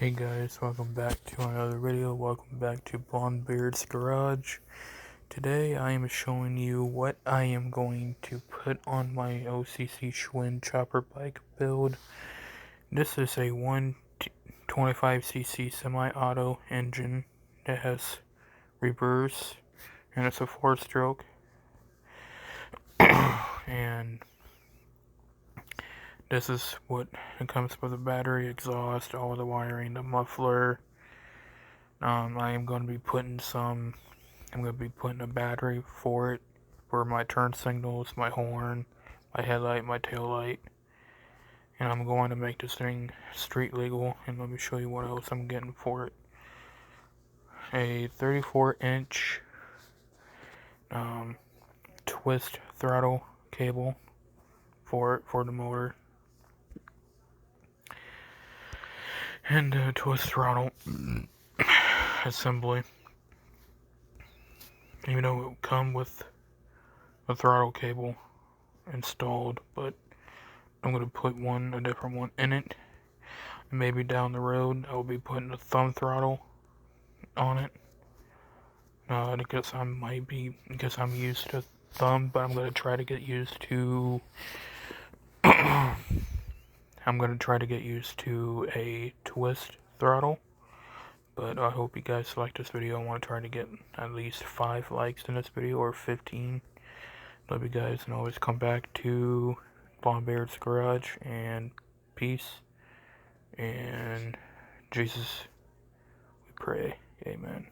Hey guys, welcome back to another video. Welcome back to Blondebeard's Garage. Today I am showing you what I am going to put on my OCC Schwinn chopper bike build. This is a 125cc semi-auto engine that has reverse and it's a 4-stroke. And this is what it comes with: the battery, exhaust, all the wiring, the muffler. I am going to be putting a battery for it, for my turn signals, my horn, my headlight, my tail light. And I'm going to make this thing street legal, and let me show you what else I'm getting for it. A 34-inch twist throttle cable for the motor. And a twist throttle assembly. Even though it will come with a throttle cable installed, but I'm going to put a different one in it. And maybe down the road I will be putting a thumb throttle on it. Because I'm used to thumb, but I'm going to try to get used to a twist throttle. But I hope you guys like this video. I want to try to get at least 5 likes in this video, or 15. Love you guys, and always come back to Blondebeard's Garage, and peace, and Jesus we pray, amen.